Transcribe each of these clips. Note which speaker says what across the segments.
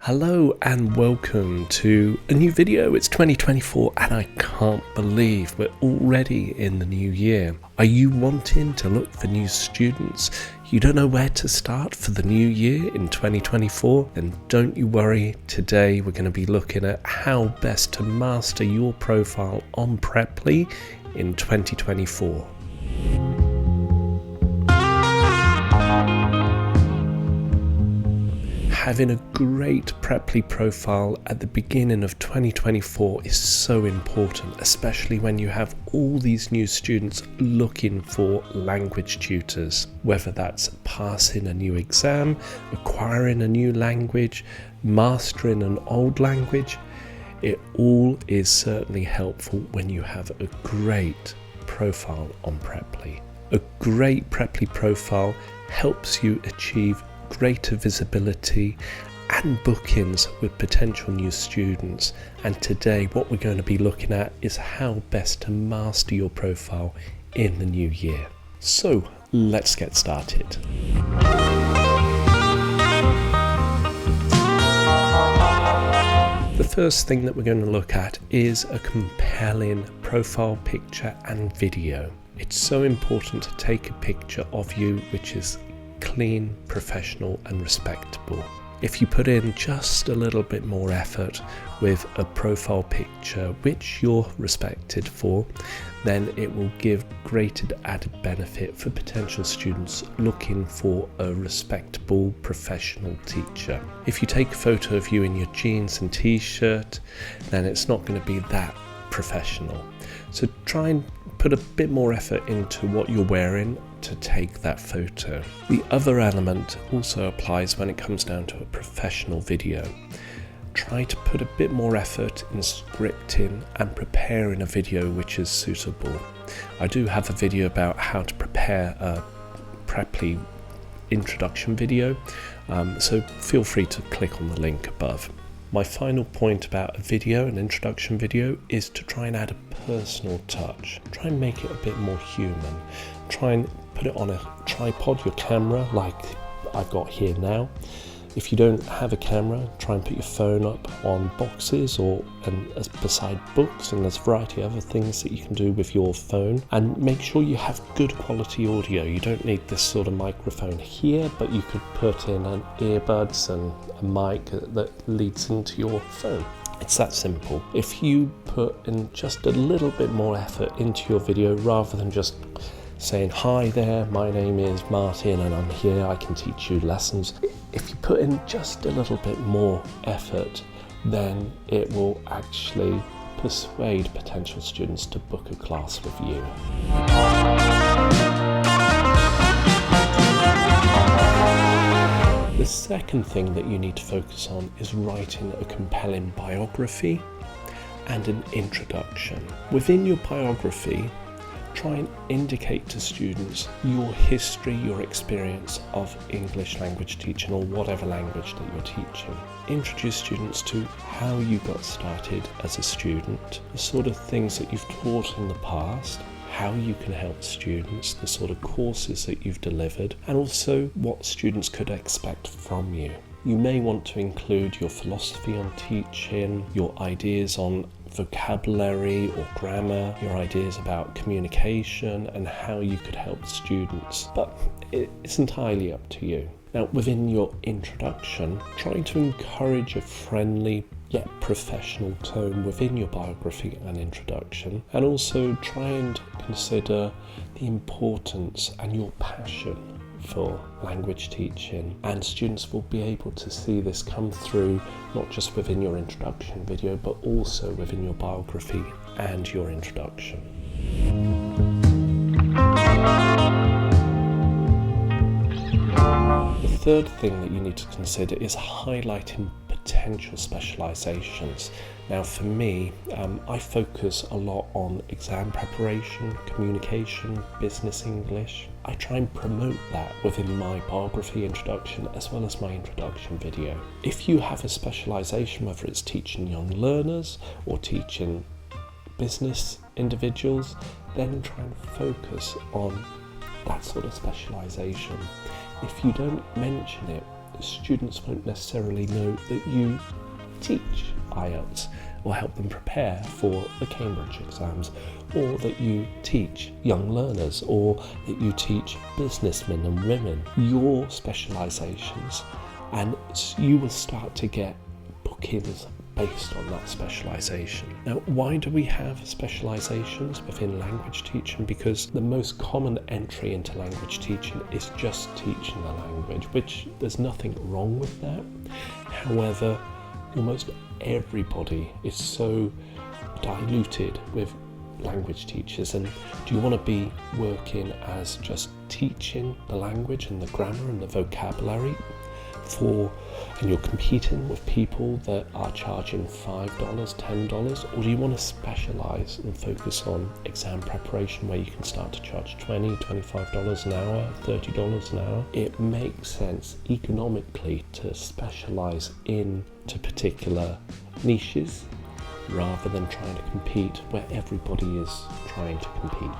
Speaker 1: Hello and welcome to a new video. It's 2024 and I can't believe we're already in the new year. Are you wanting to look for new students? You don't know where to start for the new year in 2024? Then don't you worry. Today we're going to be looking at how best to master your profile on Preply in 2024. Having a great Preply profile at the beginning of 2024 is so important, especially when you have all these new students looking for language tutors, whether that's passing a new exam, acquiring a new language, mastering an old language. It all is certainly helpful when you have a great profile on Preply. A great Preply profile helps you achieve greater visibility and bookings with potential new students. And today what we're going to be looking at is how best to master your profile in the new year. So let's get started. The first thing that we're going to look at is a compelling profile picture and video. It's so important to take a picture of you which is clean, professional and respectable. If you put in just a little bit more effort with a profile picture which you're respected for, then it will give greater added benefit for potential students looking for a respectable professional teacher. If you take a photo of you in your jeans and t-shirt, then it's not going to be that professional. So try and put a bit more effort into what you're wearing to take that photo. The other element also applies when it comes down to a professional video. Try to put a bit more effort in scripting and preparing a video which is suitable. I do have a video about how to prepare a Preply introduction video, so feel free to click on the link above. My final point about a video, an introduction video, is to try and add a personal touch. Try and make it a bit more human. Try and put it on a tripod, your camera, like I've got here now. If you don't have a camera, try and put your phone up on boxes or beside books, and there's a variety of other things that you can do with your phone. And make sure you have good quality audio. You don't need this sort of microphone here, but you could put in an earbuds and a mic that leads into your phone. It's that simple. If you put in just a little bit more effort into your video rather than just saying, "Hi there, my name is Martin and I'm here, I can teach you lessons." If you put in just a little bit more effort, then it will actually persuade potential students to book a class with you. The second thing that you need to focus on is writing a compelling biography and an introduction. Within your biography, try and indicate to students your history, your experience of English language teaching or whatever language that you're teaching. Introduce students to how you got started as a student, the sort of things that you've taught in the past, how you can help students, the sort of courses that you've delivered, and also what students could expect from you. You may want to include your philosophy on teaching, your ideas on vocabulary or grammar, your ideas about communication and how you could help students, but it's entirely up to you. Now, within your introduction, try to encourage a friendly yet professional tone within your biography and introduction, and also try and consider the importance and your passion for language teaching, and students will be able to see this come through not just within your introduction video but also within your biography and your introduction. The third thing that you need to consider is highlighting potential specializations. Now for me, I focus a lot on exam preparation, communication, business English. I try and promote that within my biography introduction as well as my introduction video. If you have a specialization, whether it's teaching young learners or teaching business individuals, then try and focus on that sort of specialization. If you don't mention it students won't necessarily know that you teach IELTS or help them prepare for the Cambridge exams, or that you teach young learners, or that you teach businessmen and women, your specializations, and you will start to get bookings based on that specialization. Now, why do we have specializations within language teaching? Because the most common entry into language teaching is just teaching the language, which there's nothing wrong with that. However, almost everybody is so diluted with language teachers, and do you want to be working as just teaching the language and the grammar and the vocabulary and you're competing with people that are charging $5, $10, or do you want to specialize and focus on exam preparation where you can start to charge $20, $25 an hour, $30 an hour? It makes sense economically to specialize into particular niches rather than trying to compete where everybody is trying to compete.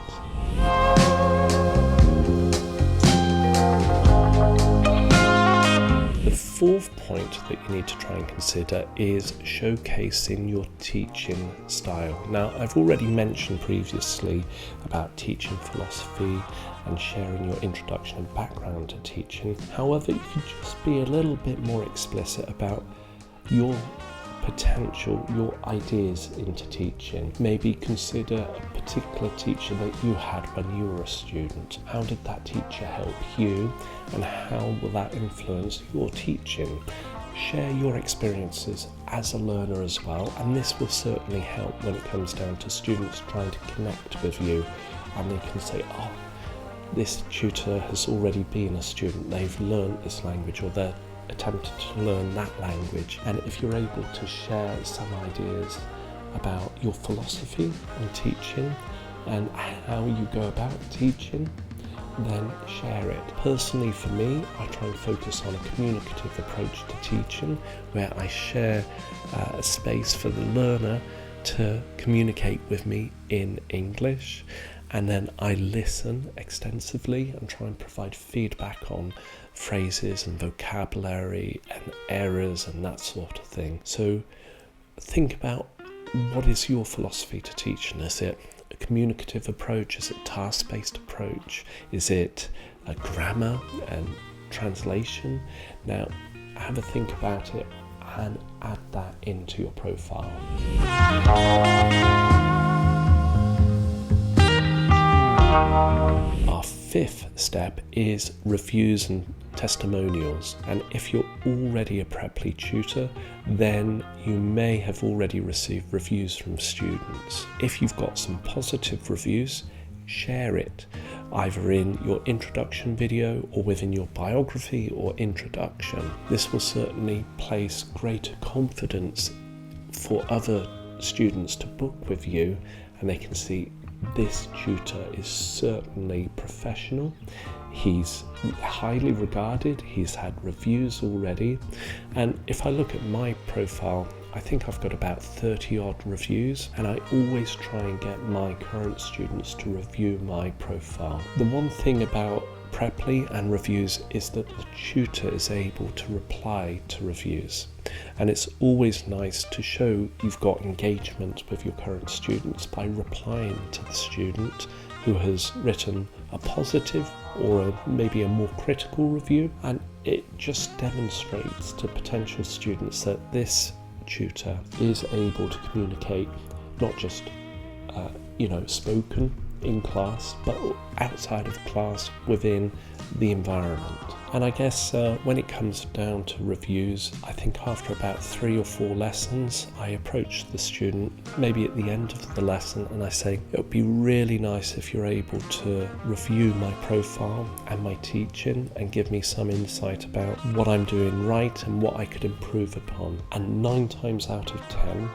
Speaker 1: The fourth point that you need to try and consider is showcasing your teaching style. Now, I've already mentioned previously about teaching philosophy and sharing your introduction and background to teaching. However, you could just be a little bit more explicit about your potential, your ideas into teaching. Maybe consider a particular teacher that you had when you were a student. How did that teacher help you, and how will that influence your teaching? Share your experiences as a learner as well, and this will certainly help when it comes down to students trying to connect with you, and they can say, oh, this tutor has already been a student, they've learned this language, or they're attempted to learn that language. And if you're able to share some ideas about your philosophy on teaching and how you go about teaching, then share it. Personally, for me, I try and focus on a communicative approach to teaching, where I share a space for the learner to communicate with me in English, and then I listen extensively and try and provide feedback on phrases and vocabulary and errors and that sort of thing. So think about, what is your philosophy to teaching? Is it a communicative approach? Is it task-based approach? Is it a grammar and translation? Now, have a think about it and add that into your profile. Our fifth step is reviews and testimonials, and if you're already a Preply tutor, then you may have already received reviews from students. If you've got some positive reviews, share it either in your introduction video or within your biography or introduction. This will certainly place greater confidence for other students to book with you, and they can see this tutor is certainly professional. He's highly regarded, he's had reviews already, and if I look at my profile, I think I've got about 30 odd reviews, and I always try and get my current students to review my profile. The one thing about Preply and reviews is that the tutor is able to reply to reviews, and it's always nice to show you've got engagement with your current students by replying to the student who has written a positive or maybe a more critical review, and it just demonstrates to potential students that this tutor is able to communicate not just spoken in class, but outside of class within the environment. And I guess when it comes down to reviews, I think after about 3 or 4 lessons, I approach the student maybe at the end of the lesson and I say, it would be really nice if you're able to review my profile and my teaching and give me some insight about what I'm doing right and what I could improve upon. And 9 times out of 10,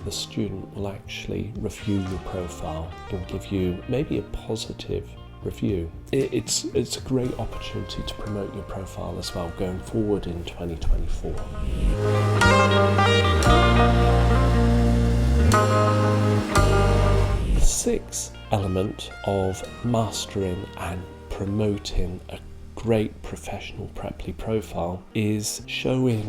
Speaker 1: the student will actually review your profile and give you maybe a positive review. It's a great opportunity to promote your profile as well going forward in 2024. The 6th element of mastering and promoting a great professional Preply profile is showing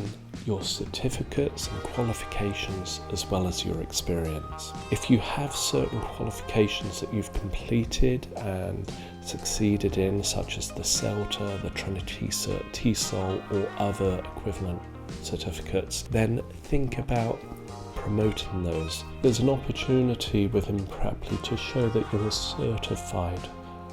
Speaker 1: your certificates and qualifications as well as your experience. If you have certain qualifications that you've completed and succeeded in, such as the CELTA, the Trinity Cert, TESOL, or other equivalent certificates, then think about promoting those. There's an opportunity within Preply to show that you're a certified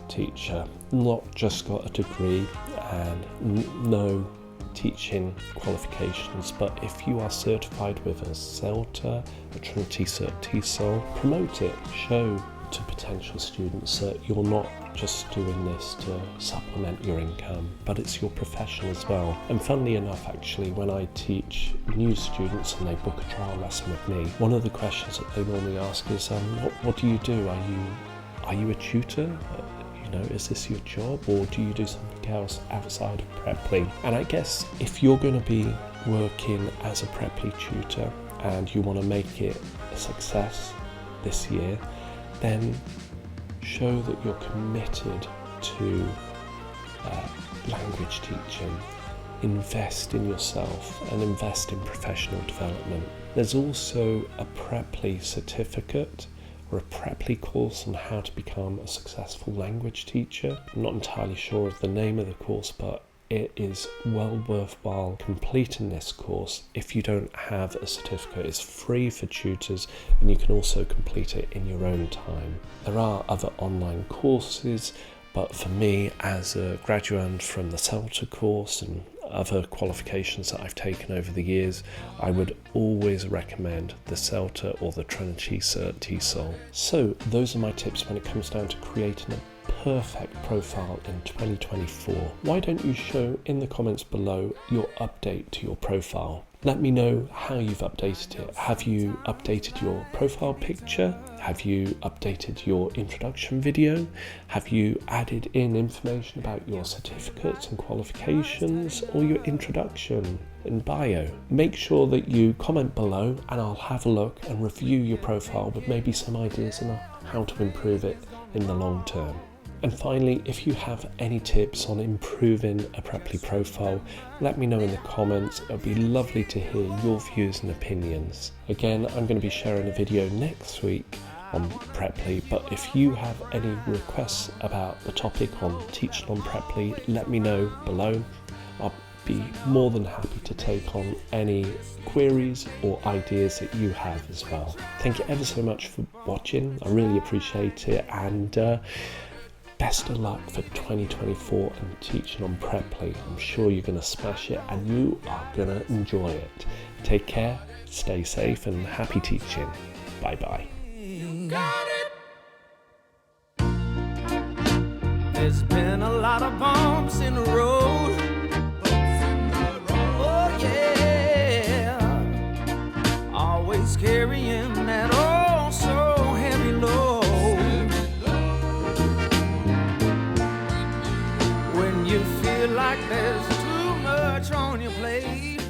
Speaker 1: teacher, not just got a degree and no teaching qualifications, but if you are certified with a CELTA, a Trinity Cert, TESOL, promote it. Show to potential students that you're not just doing this to supplement your income, but it's your profession as well. And funnily enough, actually, when I teach new students and they book a trial lesson with me, one of the questions that they normally ask is, what do you do? Are you a tutor? Is this your job, or do you do something else outside of Preply? And I guess if you're going to be working as a Preply tutor and you want to make it a success this year, then show that you're committed to language teaching. Invest in yourself and invest in professional development. There's also a Preply certificate or a Preply course on how to become a successful language teacher. I'm not entirely sure of the name of the course, but it is well worthwhile completing this course. If you don't have a certificate, it's free for tutors and you can also complete it in your own time. There are other online courses, but for me, as a graduate from the CELTA course and other qualifications that I've taken over the years, I would always recommend the CELTA or the Trinity Cert TESOL. So those are my tips when it comes down to creating a perfect profile in 2024. Why don't you show in the comments below your update to your profile? Let me know how you've updated it. Have you updated your profile picture? Have you updated your introduction video? Have you added in information about your certificates and qualifications, or your introduction and bio? Make sure that you comment below and I'll have a look and review your profile with maybe some ideas on how to improve it in the long term. And finally, if you have any tips on improving a Preply profile, let me know in the comments. It'll be lovely to hear your views and opinions. Again, I'm going to be sharing a video next week on Preply, but if you have any requests about the topic on teaching on Preply, let me know below. I'll be more than happy to take on any queries or ideas that you have as well. Thank you ever so much for watching. I really appreciate it, and best of luck for 2024 and teaching on Preply. I'm sure you're going to smash it and you are going to enjoy it. Take care, stay safe, and happy teaching. Bye bye.
Speaker 2: Got it. There's been a lot of bumps in the road. Oh yeah. Always carrying that oh so heavy load. When you feel like there's too much on your plate.